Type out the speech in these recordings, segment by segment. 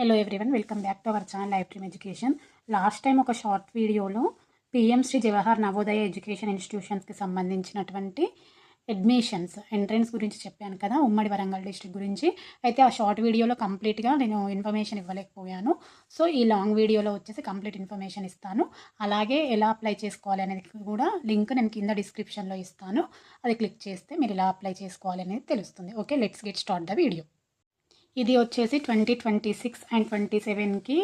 Hello everyone, welcome back to our channel life dream education. Last time ఒక short వీడియోలో PM Shri Jawahar Navodaya education ఇన్స్టిట్యూషన్స్కి సంబంధించినటువంటి admissions entrance గురించి చెప్పాను కదా, ఉమ్మడి వరంగల్ డిస్ట్రిక్ట్ గురించి. అయితే ఆ షార్ట్ వీడియోలో కంప్లీట్గా నేను ఇన్ఫర్మేషన్ ఇవ్వలేకపోయాను. సో ఈ లాంగ్ వీడియోలో వచ్చేసి కంప్లీట్ ఇన్ఫర్మేషన్ ఇస్తాను. అలాగే ఎలా అప్లై చేసుకోవాలి అనేది కూడా లింక్ నేను కింద డిస్క్రిప్షన్లో ఇస్తాను. అది క్లిక్ చేస్తే మీరు ఎలా అప్లై చేసుకోవాలి అనేది తెలుస్తుంది. Okay, let's get start the video. ఇది వచ్చేసి 2026 అండ్ 27కి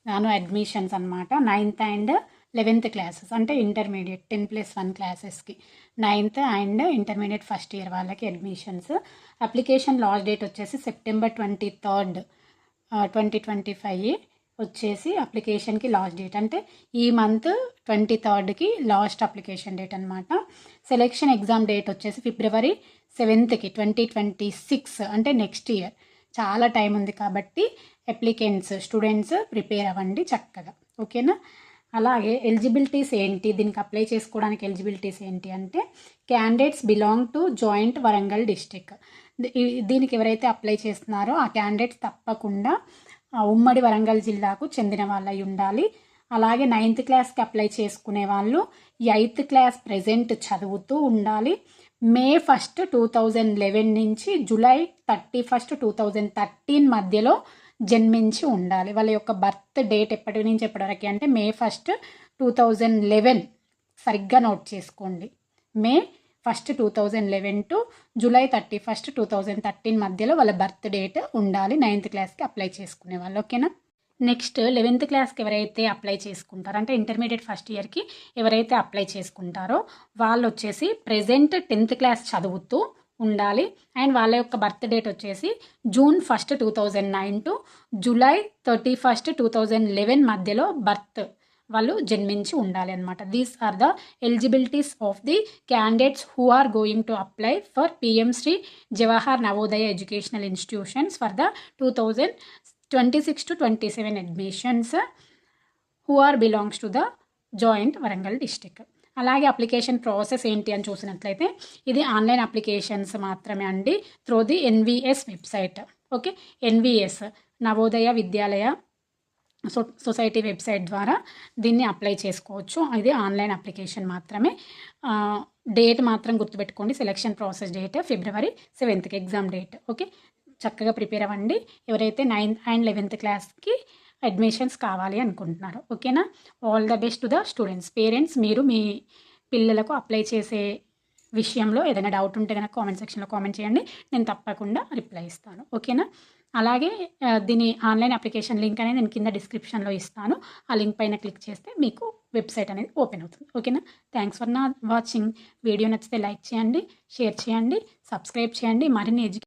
గాను అడ్మిషన్స్ అనమాట. 9th అండ్ 11th క్లాసెస్ అంటే ఇంటర్మీడియట్ 10+1 క్లాసెస్కి 9th and intermediate first year వాళ్ళకి అడ్మిషన్స్. అప్లికేషన్ లాస్ట్ డేట్ వచ్చేసి September 23rd 2025 వచ్చేసి అప్లికేషన్కి లాస్ట్ డేట్. అంటే ఈ మంత్ 23rdకి లాస్ట్ అప్లికేషన్ డేట్ అనమాట. సెలెక్షన్ ఎగ్జామ్ డేట్ వచ్చేసి February 7th 2026 అంటే నెక్స్ట్ ఇయర్. చాలా టైం ఉంది కాబట్టి స్టూడెంట్స్ ప్రిపేర్ అవ్వండి చక్కగా, ఓకేనా. అలాగే ఎలిజిబిలిటీస్ ఏంటి, దీనికి అప్లై చేసుకోవడానికి ఎలిజిబిలిటీస్ ఏంటి అంటే candidates belong to joint Warangal district. దీనికి ఎవరైతే అప్లై చేస్తున్నారో ఆ క్యాండిడేట్స్ తప్పకుండా ఉమ్మడి వరంగల్ జిల్లాకు చెందిన వాళ్ళు అయి ఉండాలి. అలాగే 9th క్లాస్కి అప్లై చేసుకునే వాళ్ళు 8th క్లాస్ ప్రెజెంట్ చదువుతూ ఉండాలి. May 1st 2011 నుంచి July 31st 2013 మధ్యలో జన్మించి ఉండాలి. వాళ్ళ యొక్క బర్త్ డేట్ ఎప్పటి నుంచి ఎప్పటివరకు అంటే May 1st 2011 సరిగ్గా నోట్ చేసుకోండి. May 1st 2011 to July 31st 2013 మధ్యలో వాళ్ళ బర్త్ డేట్ ఉండాలి 9th క్లాస్కి అప్లై చేసుకునే వాళ్ళు, ఓకేనా. నెక్స్ట్ 11th క్లాస్కి ఎవరైతే అప్లై చేసుకుంటారో అంటే ఇంటర్మీడియట్ ఫస్ట్ ఇయర్కి ఎవరైతే అప్లై చేసుకుంటారో వాళ్ళు వచ్చేసి ప్రెజెంట్ 10th క్లాస్ చదువుతూ ఉండాలి. అండ్ వాళ్ళ యొక్క బర్త్ డేట్ వచ్చేసి June 1st 2009 to July 31st 2011 మధ్యలో వాళ్ళు జన్మించి ఉండాలి అనమాట. These are the eligibilities of the candidates who are going to apply for PM Shri Jawahar Navodaya educational institutions for the 2026 to 27 admissions who are belongs to the joint Warangal district. అలాగే application process ఏంటి అని చూసినట్లయితే ఇది ఆన్లైన్ అప్లికేషన్స్ మాత్రమే అండి, through the NVS website. Okay, NVS Navodaya Vidyalaya society website ద్వారా దీన్ని apply చేసుకోవచ్చు. ఇది ఆన్లైన్ అప్లికేషన్ మాత్రమే. డేట్ మాత్రం గుర్తుపెట్టుకోండి, selection process date February 7th exam date. Okay, చక్కగా ప్రిపేర్ అవ్వండి ఎవరైతే 9th అండ్ 11th క్లాస్కి అడ్మిషన్స్ కావాలి అనుకుంటున్నారు, ఓకేనా. All the best to the students. Parents, మీరు మీ పిల్లలకు అప్లై చేసే విషయంలో ఏదైనా డౌట్ ఉంటే కనుక కామెంట్ సెక్షన్లో కామెంట్ చేయండి, నేను తప్పకుండా రిప్లై ఇస్తాను, ఓకేనా. అలాగే దీని ఆన్లైన్ అప్లికేషన్ లింక్ అనేది నేను కింద డిస్క్రిప్షన్లో ఇస్తాను. ఆ లింక్ పైన క్లిక్ చేస్తే మీకు వెబ్సైట్ అనేది ఓపెన్ అవుతుంది, ఓకేనా. Thanks for watching. వీడియో నచ్చితే లైక్ చేయండి, షేర్ చేయండి, సబ్స్క్రైబ్ చేయండి. మరిన్ని